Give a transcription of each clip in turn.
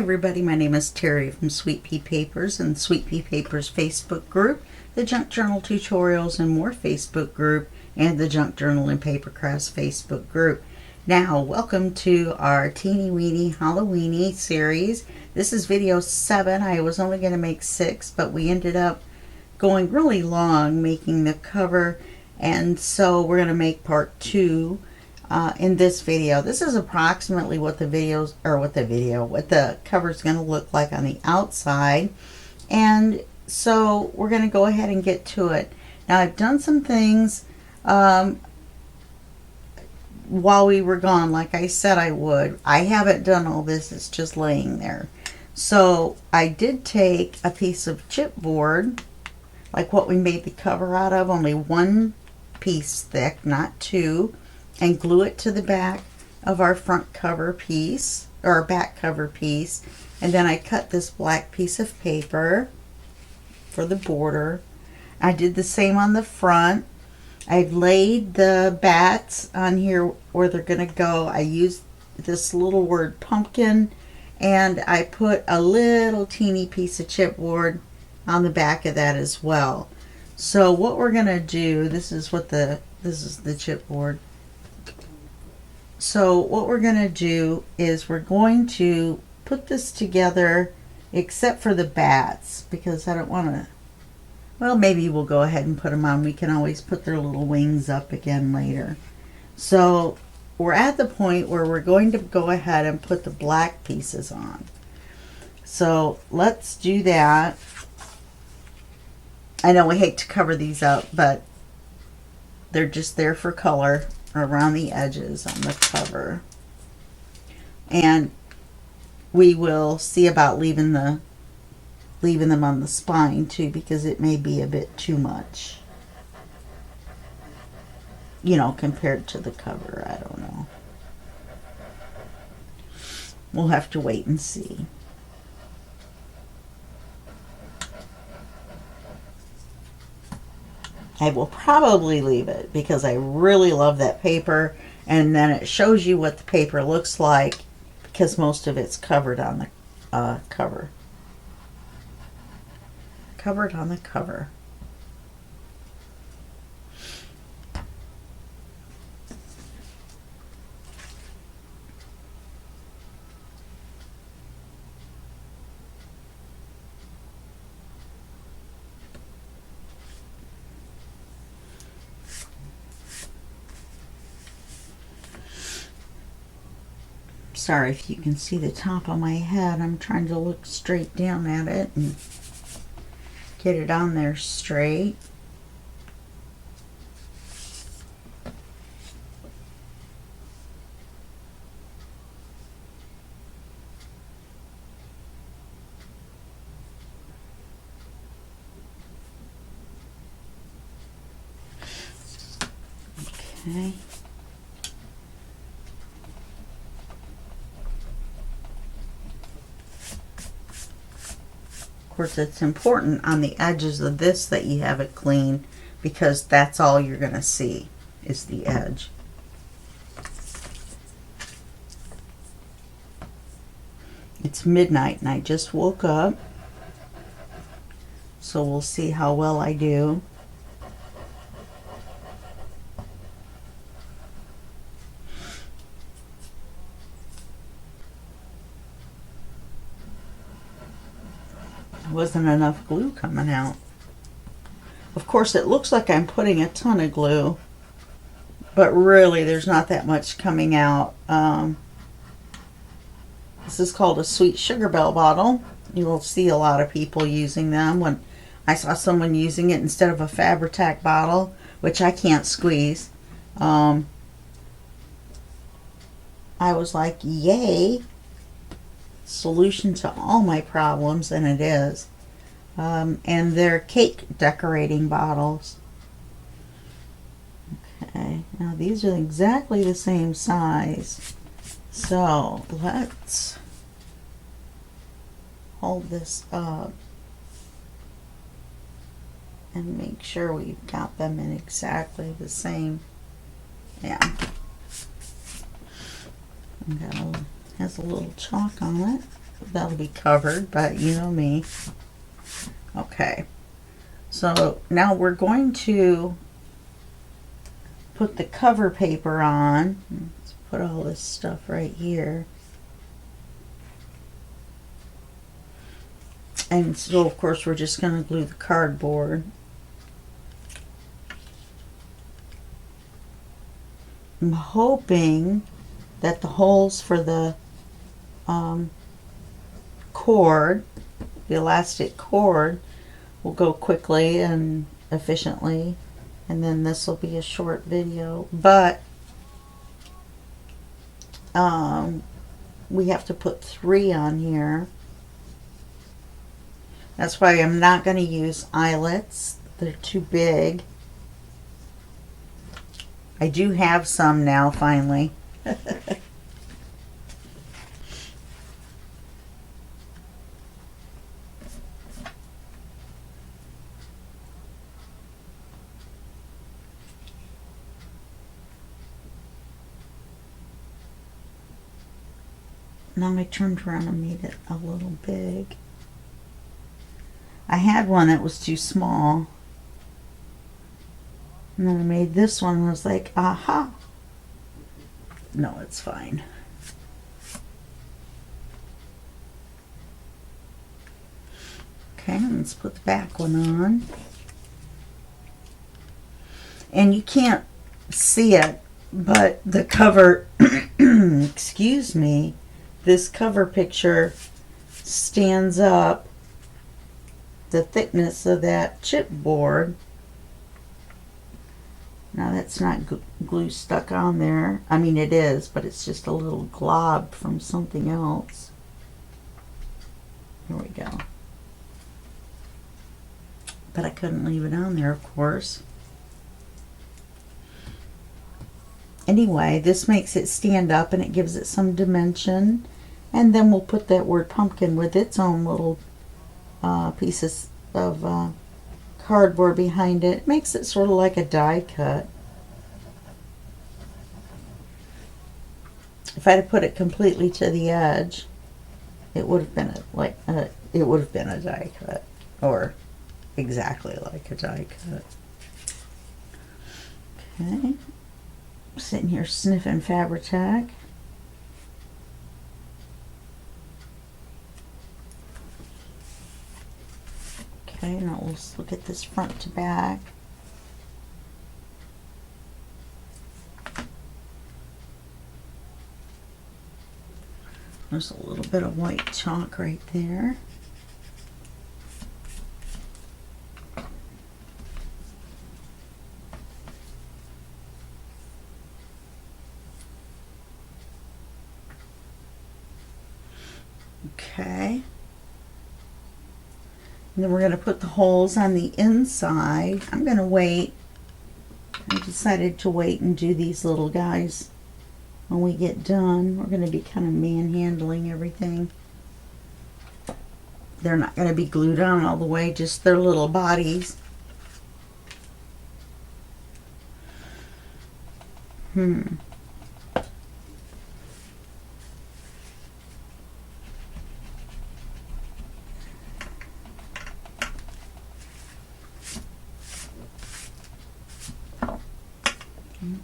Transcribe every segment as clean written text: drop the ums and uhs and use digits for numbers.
everybody, my name is Teri from Sweet Pea Papers and Sweet Pea Papers Facebook group, the Junk Journal Tutorials and More Facebook group, and the Junk Journal and Paper Crafts Facebook group. Now, welcome to our Teeny Weeny Halloweeny series. This is video 7. I was only going to make 6, but we ended up going really long making the cover, and so we're going to make part 2 in this video. This is approximately what the cover is going to look like on the outside, and so we're going to go ahead and get to it. Now, I've done some things while we were gone, like I said I would. I haven't done all this, it's just laying there. So I did take a piece of chipboard, like what we made the cover out of, only 1 piece thick, not 2, and glue it to the back of our front cover piece, or our back cover piece. And then I cut this black piece of paper for the border. I did the same on the front. I've laid the bats on here where they're going to go. I used this little word pumpkin, and I put a little teeny piece of chipboard on the back of that as well. So what we're going to do, this is the chipboard. So what we're going to do is we're going to put this together, except for the bats, because I don't want to, well, maybe we'll go ahead and put them on. We can always put their little wings up again later. So we're at the point where we're going to go ahead and put the black pieces on. So let's do that. I know we hate to cover these up, but they're just there for color around the edges on the cover. And we will see about leaving them on the spine too, because it may be a bit too much, you know, compared to the cover. I don't know. We'll have to wait and see. I will probably leave it because I really love that paper, and then it shows you what the paper looks like because most of it's covered on the cover. Covered on the cover. Sorry if you can see the top of my head. I'm trying to look straight down at it and get it on there straight. Okay. Of course, it's important on the edges of this that you have it clean, because that's all you're going to see is the edge. It's midnight and I just woke up, so we'll see how well I do. Wasn't enough glue coming out. Of course, it looks like I'm putting a ton of glue, but really there's not that much coming out. This is called a sweet sugar bell bottle. You will see a lot of people using them. When I saw someone using it instead of a Fabri-Tac bottle, which I can't squeeze, I was like, yay, solution to all my problems, and it is. And they're cake decorating bottles. Okay, now these are exactly the same size, so let's hold this up and make sure we've got them in exactly the same. Yeah, has a little chalk on it. that'll be covered, but you know me. Okay, so now we're going to put the cover paper on. Let's put all this stuff right here. And so of course we're just going to glue the cardboard. I'm hoping that the holes for the cord, the elastic cord, will go quickly and efficiently, and then this will be a short video, but we have to put 3 on here. That's why I'm not going to use eyelets. They're too big. I do have some now, finally. Now I turned around and made it a little big. I had one that was too small. And then I made this one and I was like, aha. No, it's fine. Okay, let's put the back one on. And you can't see it, but the cover, excuse me, this cover picture stands up the thickness of that chipboard. Now that's not glue stuck on there. I mean it is, but it's just a little glob from something else. Here we go. But I couldn't leave it on there, of course. Anyway, this makes it stand up and it gives it some dimension. And then we'll put that word pumpkin with its own little pieces of cardboard behind it. It makes it sort of like a die cut. If I'd have put it completely to the edge, it would have been it would have been a die cut, or exactly like a die cut. Okay, sitting here sniffing Fabri-Tac. Okay, now let's look at this front to back. There's a little bit of white chalk right there. Okay. And then we're going to put the holes on the inside. I'm going to wait. I decided to wait and do these little guys when we get done. We're going to be kind of manhandling everything. They're not going to be glued on all the way, just their little bodies. I'm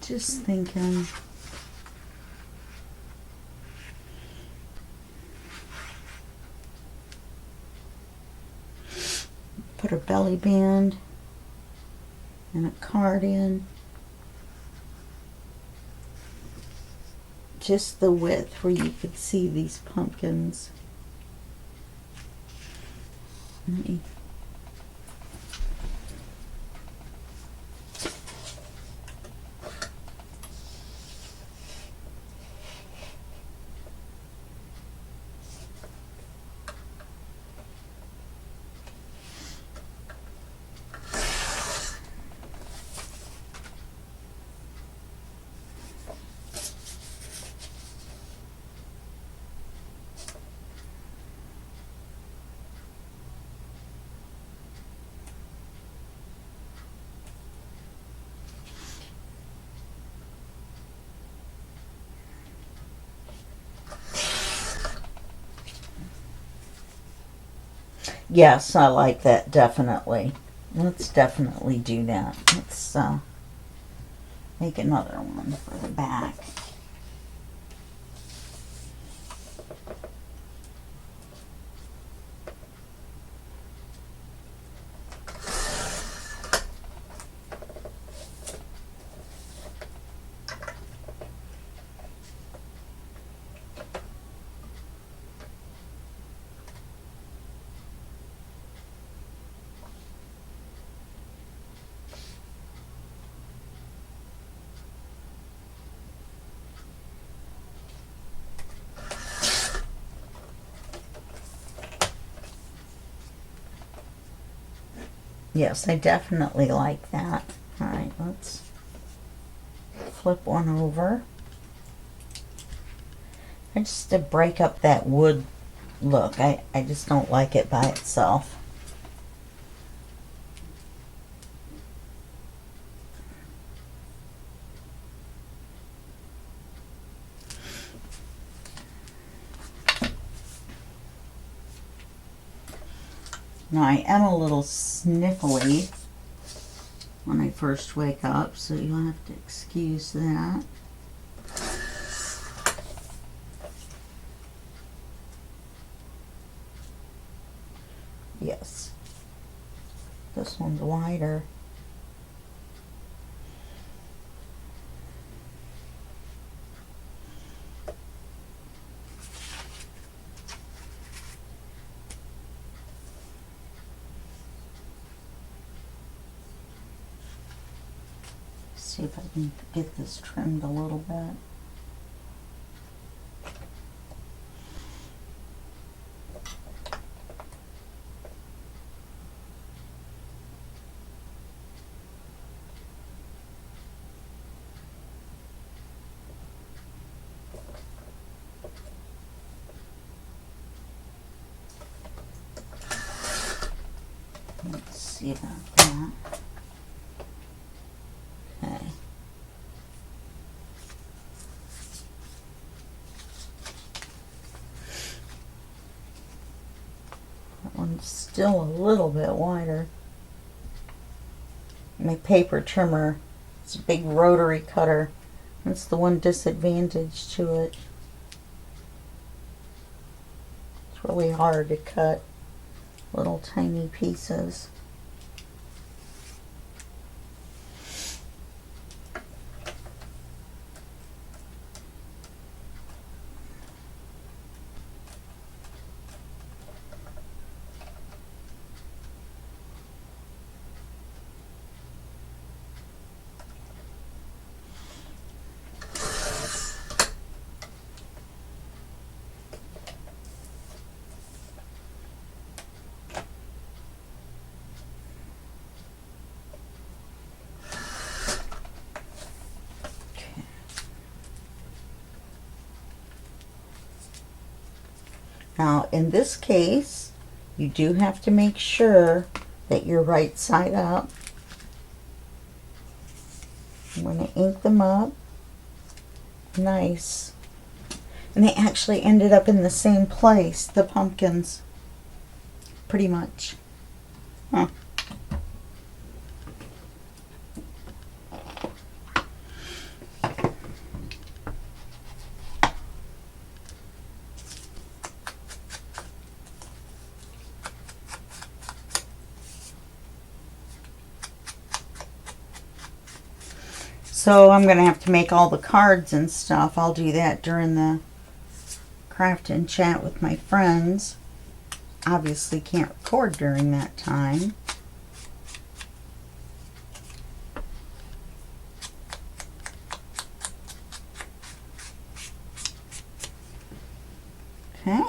just thinking. Put a belly band and a card in. Just the width where you could see these pumpkins. Let me Yes, I like that, definitely. Let's definitely do that. Let's make another one for the back. Yes, I definitely like that. All right, let's flip one over. I just to break up that wood look. I just don't like it by itself. Now I am a little sniffly when I first wake up, so you'll have to excuse that. Yes, this one's wider. See if I can get this trimmed a little bit. Let's see about that. Okay. That one's still a little bit wider. My paper trimmer, it's a big rotary cutter. That's the one disadvantage to it. It's really hard to cut little tiny pieces. Now, in this case, you do have to make sure that you're right side up. I'm going to ink them up nice. And they actually ended up in the same place, the pumpkins, pretty much. Huh. So I'm going to have to make all the cards and stuff. I'll do that during the craft and chat with my friends. Obviously can't record during that time. Okay.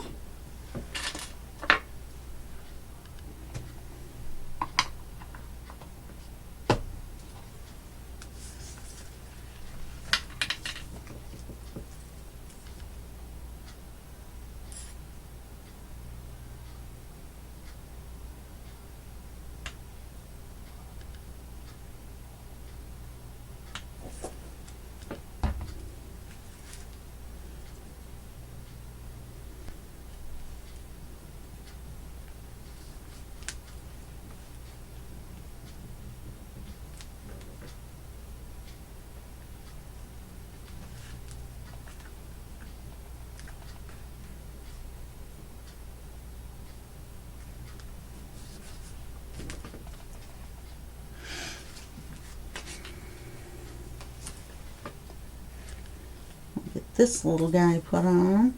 this little guy put on.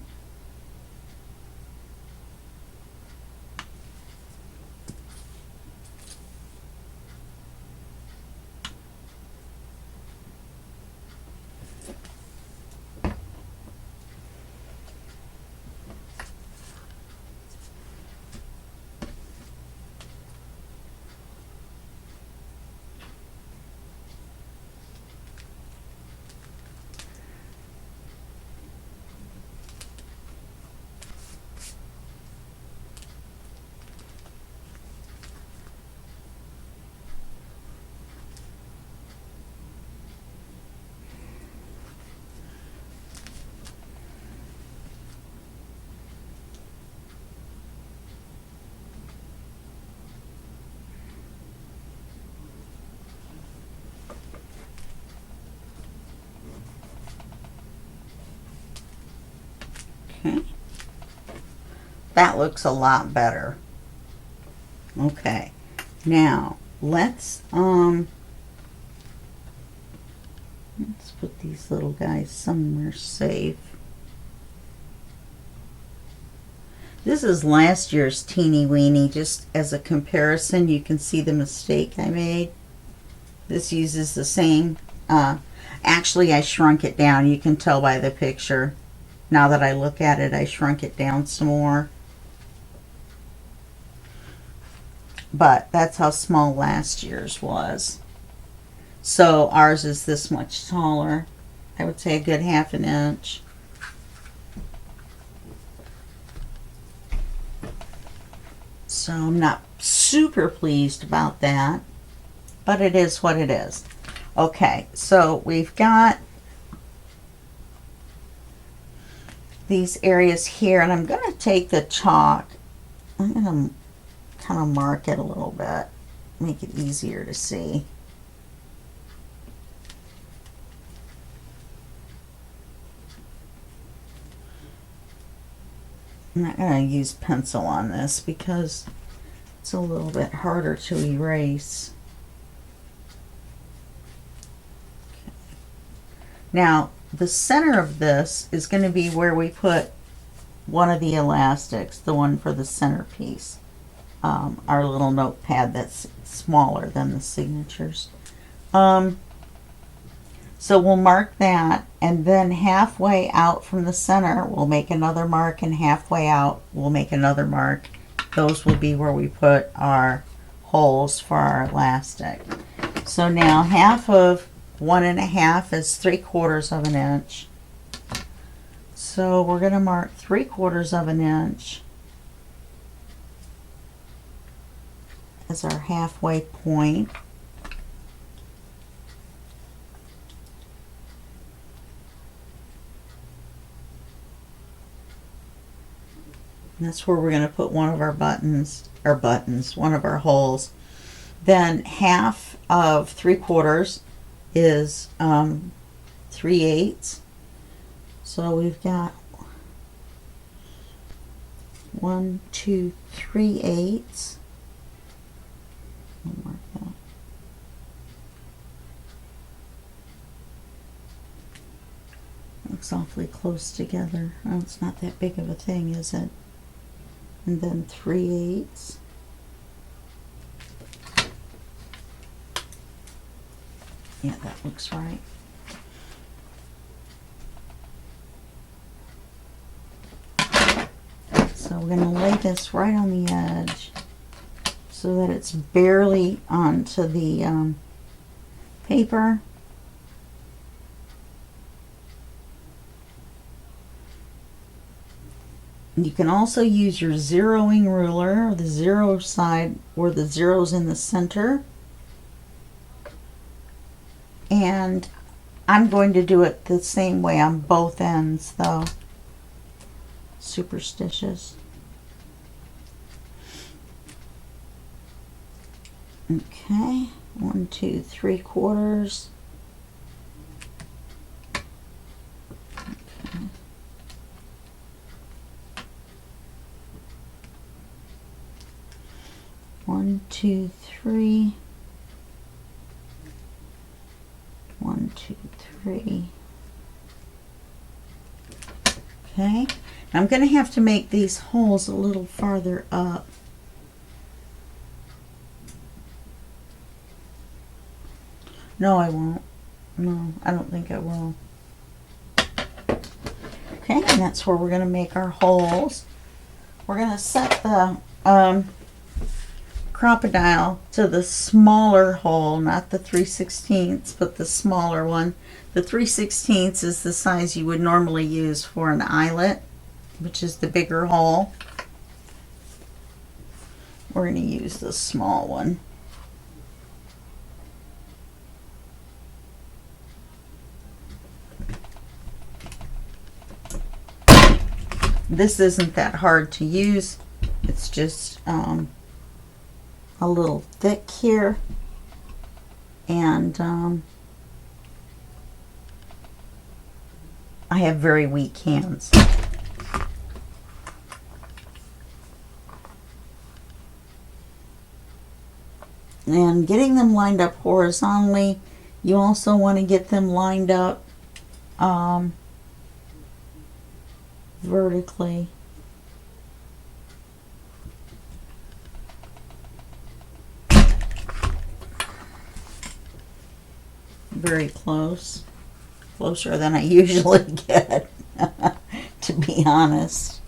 Okay. That looks a lot better. Okay. Now, let's put these little guys somewhere safe. This is last year's Teeny Weeny. Just as a comparison, you can see the mistake I made. This uses the same, actually I shrunk it down. You can tell by the picture. Now that I look at it, I shrunk it down some more. But that's how small last year's was. So ours is this much taller. I would say a good 1/2 inch. So I'm not super pleased about that, but it is what it is. Okay, so we've got these areas here, and I'm going to take the chalk. I'm going to kind of mark it a little bit, make it easier to see. I'm not going to use pencil on this because it's a little bit harder to erase. Okay. Now, the center of this is going to be where we put one of the elastics, the one for the centerpiece. Our little notepad that's smaller than the signatures. So we'll mark that, and then halfway out from the center we'll make another mark, and halfway out we'll make another mark. Those will be where we put our holes for our elastic. So now 1/2 of 1 1/2 is 3/4 of an inch. So we're going to mark 3/4 of an inch as our halfway point. And that's where we're going to put one of our one of our holes. Then 1/2 of 3/4 is 3/8. So we've got 1, 2, 3/8. I'll mark that. Looks awfully close together. Oh, it's not that big of a thing, is it? And then 3/8. Yeah, that looks right. So we're going to lay this right on the edge so that it's barely onto the paper. You can also use your zeroing ruler, or the zero side where the zero's in the center. And I'm going to do it the same way on both ends though. Superstitious. Okay, 1, 2, 3/4. Okay. 1, 2, 3. 1, 2, 3. Okay, I'm going to have to make these holes a little farther up. No, I won't. No, I don't think I will. Okay, and that's where we're going to make our holes. We're going to set the crocodile to the smaller hole, not the 3/16, but the smaller one. The 3/16 is the size you would normally use for an eyelet, which is the bigger hole. We're going to use the small one. This isn't that hard to use. It's just a little thick here, and I have very weak hands. And getting them lined up horizontally, you also want to get them lined up vertically. Very close. Closer than I usually get, to be honest.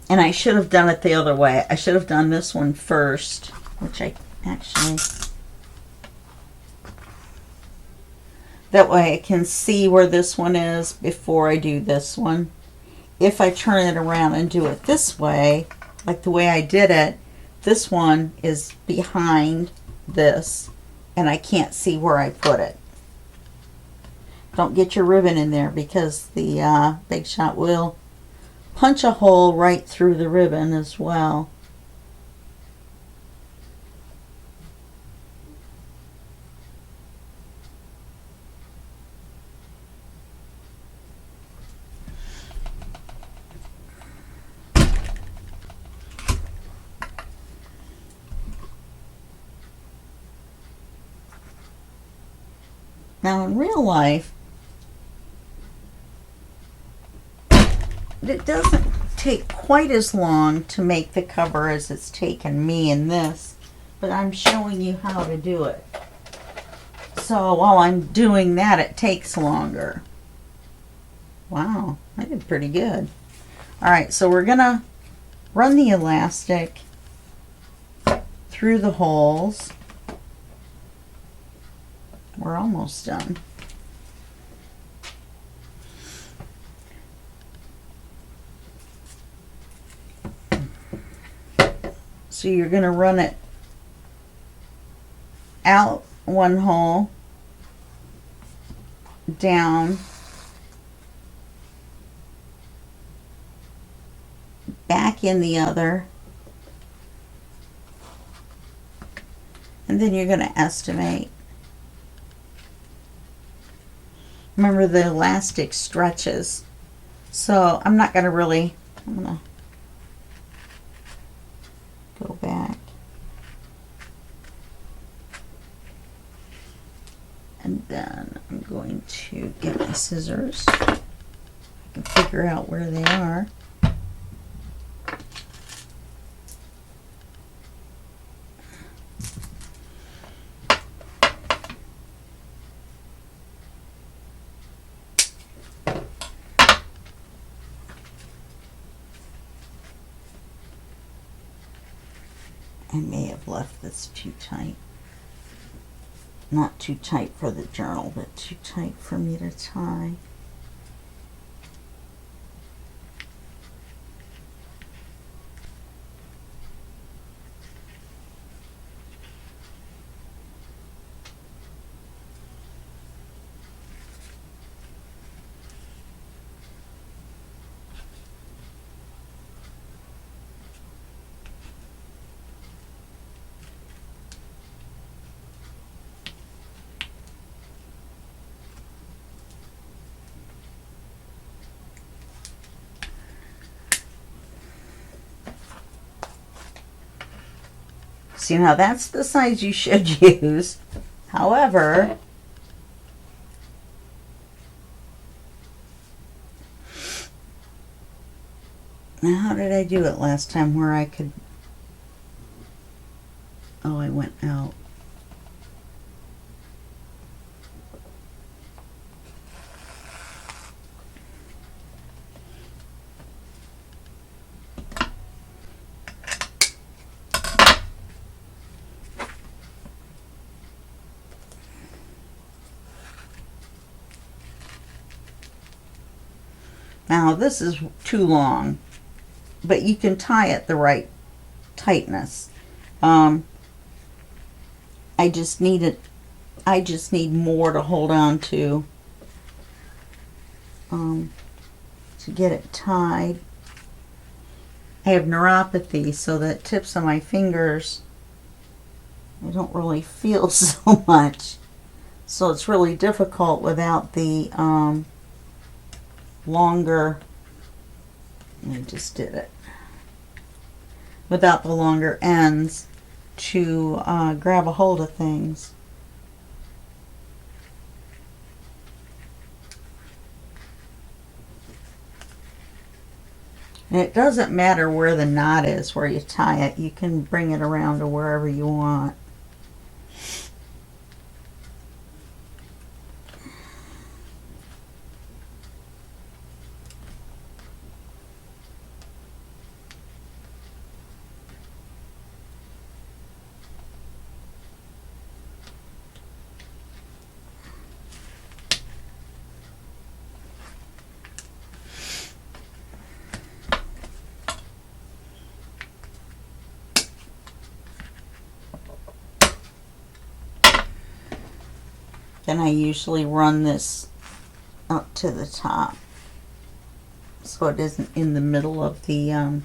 And I should have done it the other way. I should have done this one first, which I actually... That way I can see where this one is before I do this one. If I turn it around and do it this way, like the way I did it, this one is behind this, and I can't see where I put it. Don't get your ribbon in there, because the Big Shot will punch a hole right through the ribbon as well. Now in real life, it doesn't take quite as long to make the cover as it's taken me in this, but I'm showing you how to do it. So while I'm doing that, it takes longer. Wow, I did pretty good. Alright, so we're gonna run the elastic through the holes. We're almost done. So you're going to run it out one hole, down, back in the other, and then you're going to estimate. Remember, the elastic stretches, so I'm not going to really, I'm going to go back. And then I'm going to get my scissors. I can figure out where they are. I may have left this too tight. Not too tight for the journal, but too tight for me to tie. See, now that's the size you should use. However, now how did I do it last time where I could... Oh, I went out. Now this is too long, but you can tie it the right tightness. I just need more to hold on to get it tied. I have neuropathy, so the tips of my fingers, I don't really feel so much. So it's really difficult without the longer, I just did it, without the longer ends to grab a hold of things. And it doesn't matter where the knot is, where you tie it. You can bring it around to wherever you want. Then I usually run this up to the top so it isn't in the middle of the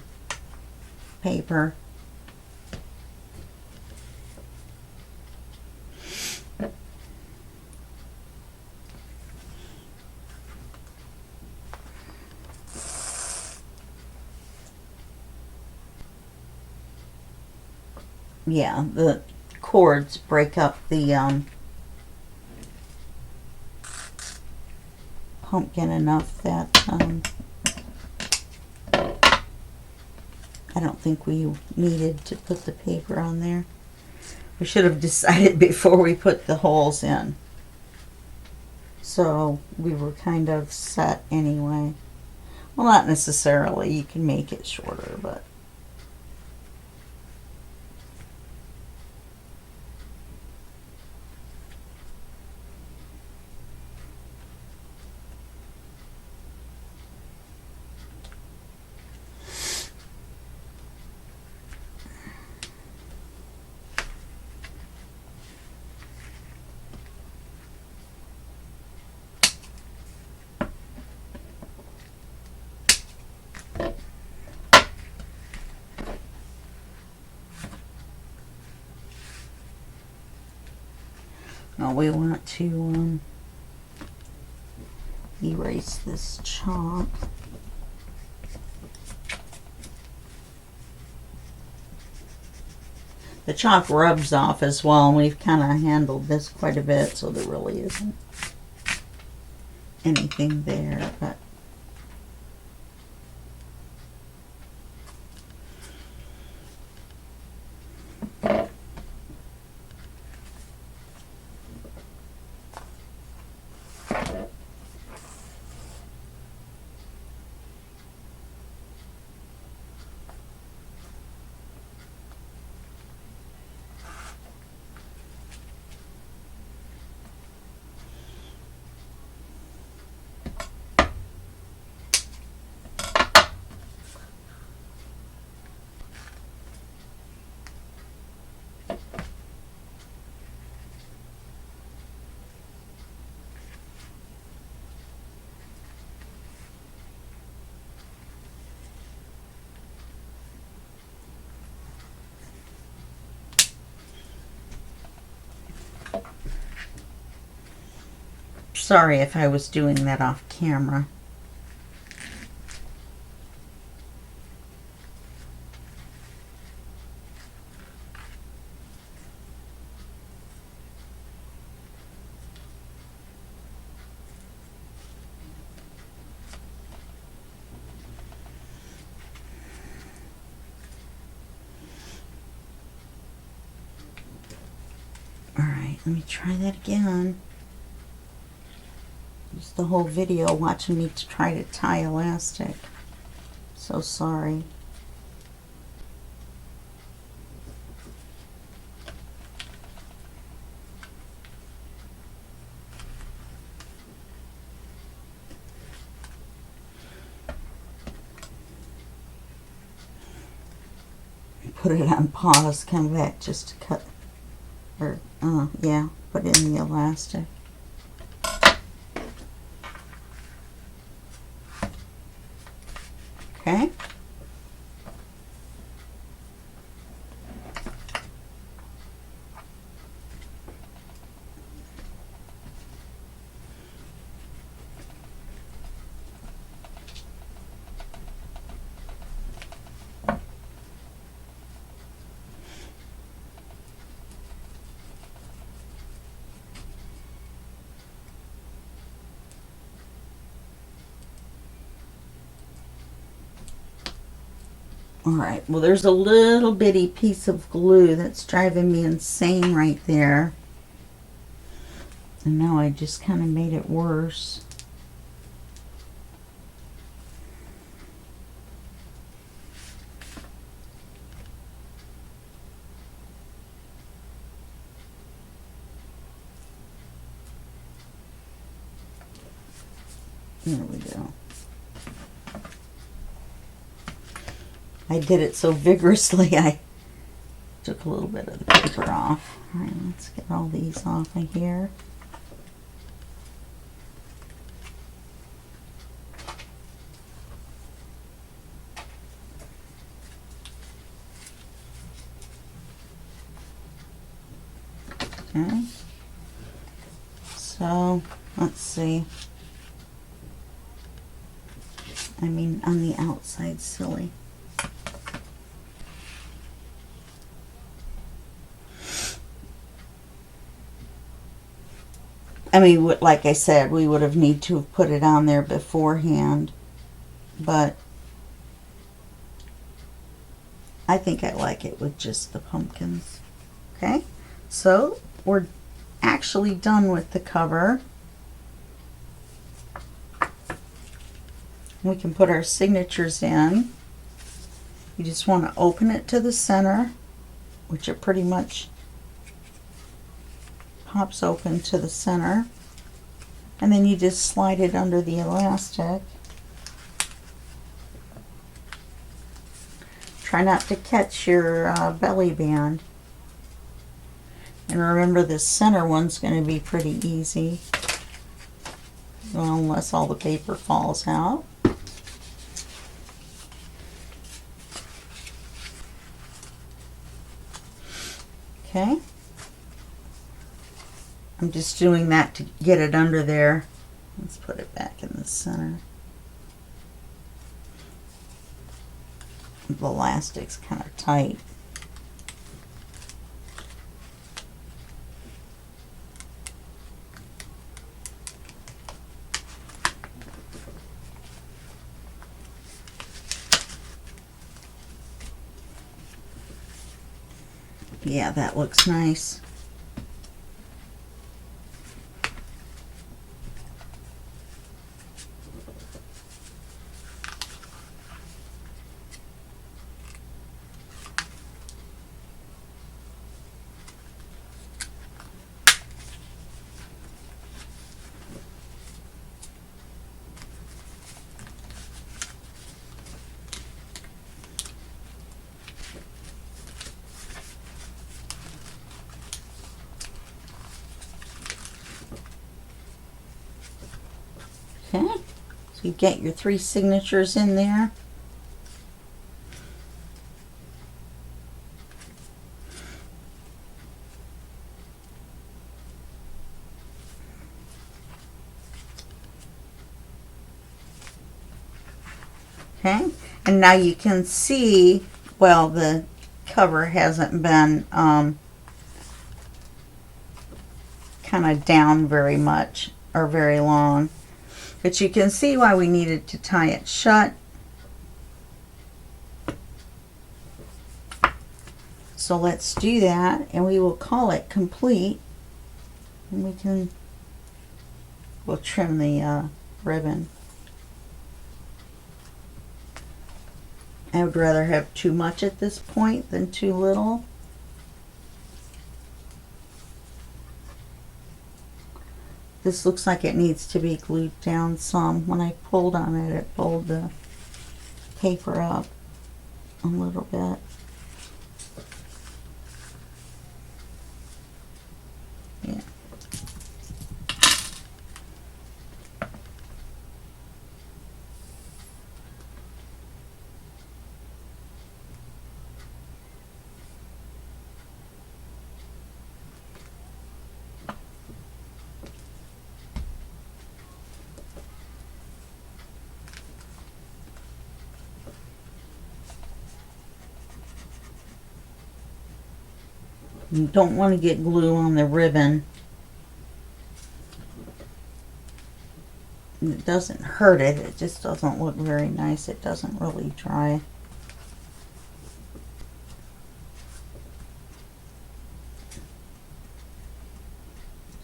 paper. Yeah, the cords break up the pumpkin enough that I don't think we needed to put the paper on there. We should have decided before we put the holes in. So we were kind of set anyway. Well, not necessarily. You can make it shorter, but now we want to erase this chalk. The chalk rubs off as well, and we've kind of handled this quite a bit, so there really isn't anything there, but sorry if I was doing that off camera. right, let me try that again. Just the whole video watching me to try to tie elastic. So sorry. Put it on pause, come back just to cut, or yeah, put in the elastic. Okay. Alright, well there's a little bitty piece of glue that's driving me insane right there. And now I just kind of made it worse. There we go. I did it so vigorously I took a little bit of the paper off. Alright, let's get all these off of here. Okay. So, let's see. I mean, on the outside, silly. I mean, like I said, we would have need to have put it on there beforehand, but I think I like it with just the pumpkins. Okay, so we're actually done with the cover. We can put our signatures in. You just want to open it to the center, which it pretty much pops open to the center, and then you just slide it under the elastic. Try not to catch your belly band, and remember this center one's going to be pretty easy, well, unless all the paper falls out. Okay. I'm just doing that to get it under there. Let's put it back in the center. The elastic's kind of tight. Yeah, that looks nice. Okay, so you get your 3 signatures in there. Okay, and now you can see, well, the cover hasn't been kind of down very much or very long. But you can see why we needed to tie it shut. So let's do that, and we will call it complete. And we'll trim the ribbon. I would rather have too much at this point than too little. This looks like it needs to be glued down some. When I pulled on it, it pulled the paper up a little bit. Yeah. You don't want to get glue on the ribbon. It doesn't hurt it, it just doesn't look very nice. It doesn't really dry.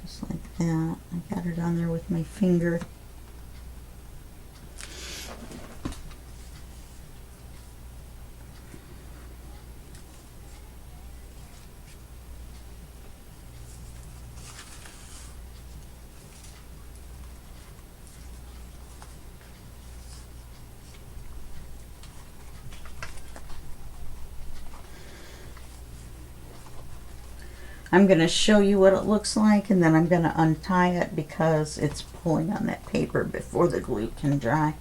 Just like that. I got it on there with my finger. I'm going to show you what it looks like, and then I'm going to untie it because it's pulling on that paper before the glue can dry.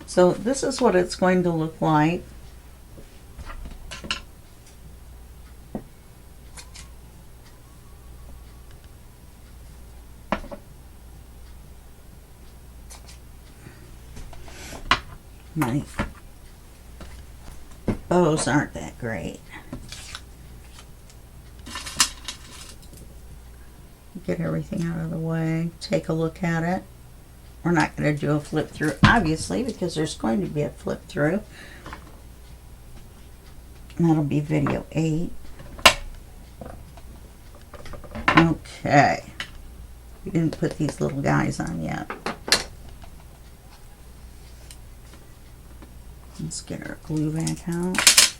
So this is what it's going to look like. My bows aren't that great. Get everything out of the way, take a look at it. We're not going to do a flip through, obviously, because there's going to be a flip through. And that'll be video 8. Okay. We didn't put these little guys on yet. Let's get our glue back out.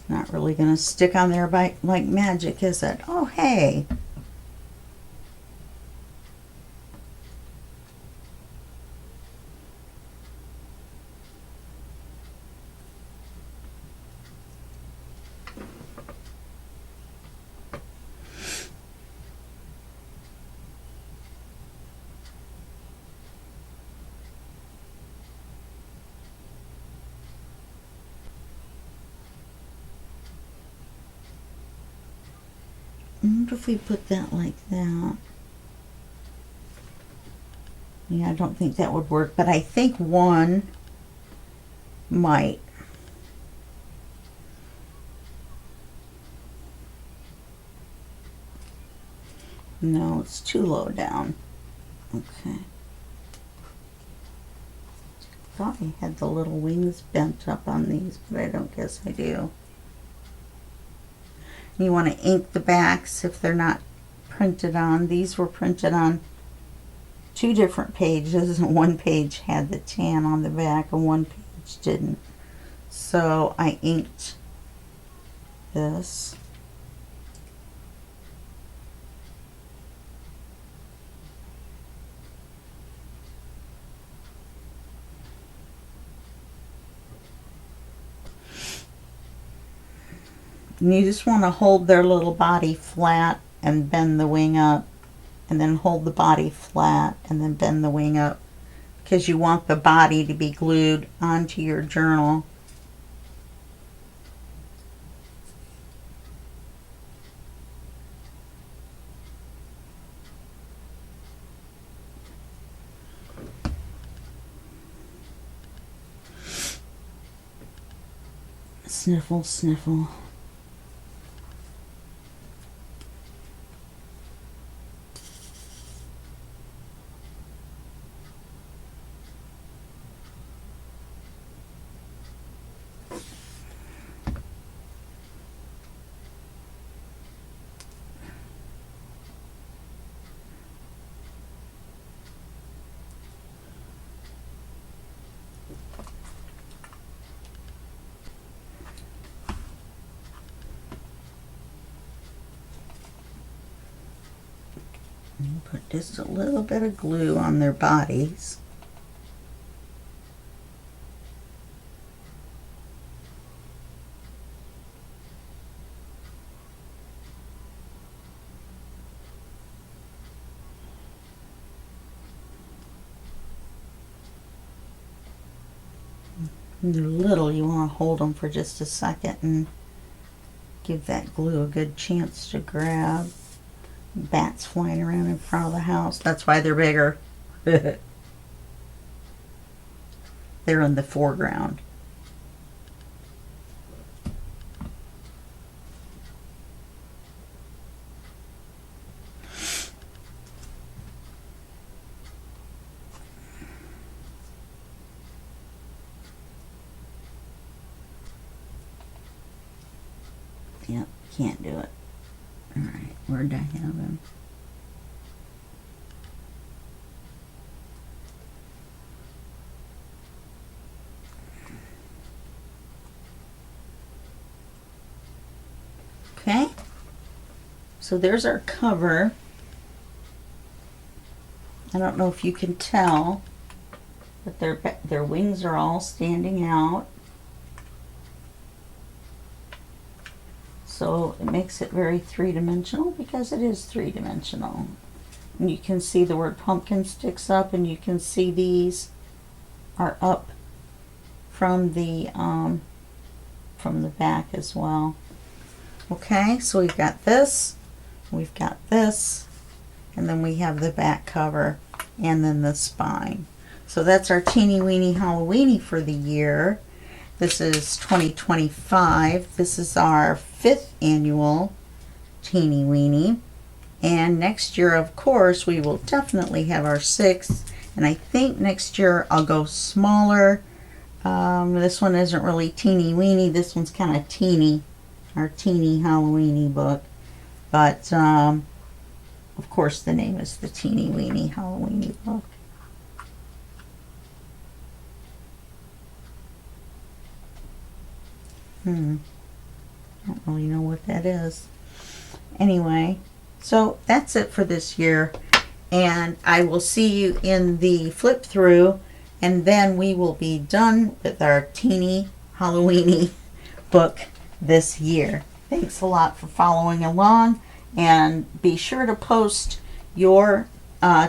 Not really going to stick on there like magic, is it? Oh, hey. I wonder if we put that like that. Yeah, I don't think that would work, but I think one might. No, it's too low down. Okay. Thought I had the little wings bent up on these, but I don't guess I do. You want to ink the backs if they're not printed on. These were printed on 2 different pages, and one page had the tan on the back and one page didn't. So I inked this. And you just want to hold their little body flat and bend the wing up, and then hold the body flat and then bend the wing up, because you want the body to be glued onto your journal. Sniffle, sniffle. Put just a little bit of glue on their bodies. When they're little, you want to hold them for just a second and give that glue a good chance to grab. Bats flying around in front of the house. That's why they're bigger. They're in the foreground. Yep, can't do it. Alright, where'd I have him? Okay, so there's our cover. I don't know if you can tell, but their wings are all standing out. So it makes it very three-dimensional because it is three-dimensional. And you can see the word pumpkin sticks up, and you can see these are up from the back as well. Okay, so we've got this, and then we have the back cover, and then the spine. So that's our teeny weeny Halloweeny for the year. This is 2025. This is our 5th annual teeny weeny. And next year, of course, we will definitely have our 6th. And I think next year I'll go smaller. This one isn't really teeny weeny. This one's kind of teeny. Our teeny Halloweeny book. But, of course, the name is the teeny weeny Halloweeny book. I don't really know what that is. Anyway, so that's it for this year. And I will see you in the flip through. And then we will be done with our teeny Halloweeny book this year. Thanks a lot for following along. And be sure to post your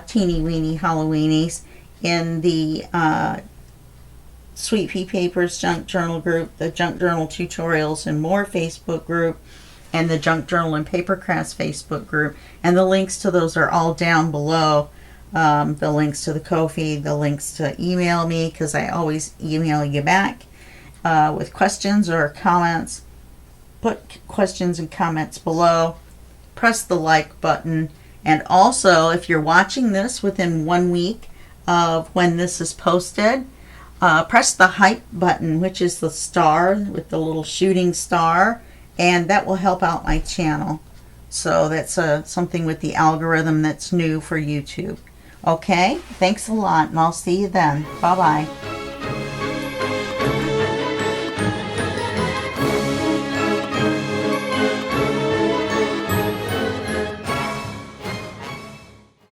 teeny weeny Halloweenies in the Sweet Pea Papers Junk Journal group, the Junk Journal Tutorials and More Facebook group, and the Junk Journal and Paper Crafts Facebook group. And the links to those are all down below. The links to the Ko-fi, the links to email me, because I always email you back with questions or comments. Put questions and comments below. Press the like button. And also, if you're watching this within 1 week of when this is posted, press the hype button, which is the star with the little shooting star, and that will help out my channel. So that's something with the algorithm that's new for YouTube. Okay, thanks a lot, and I'll see you then. Bye-bye.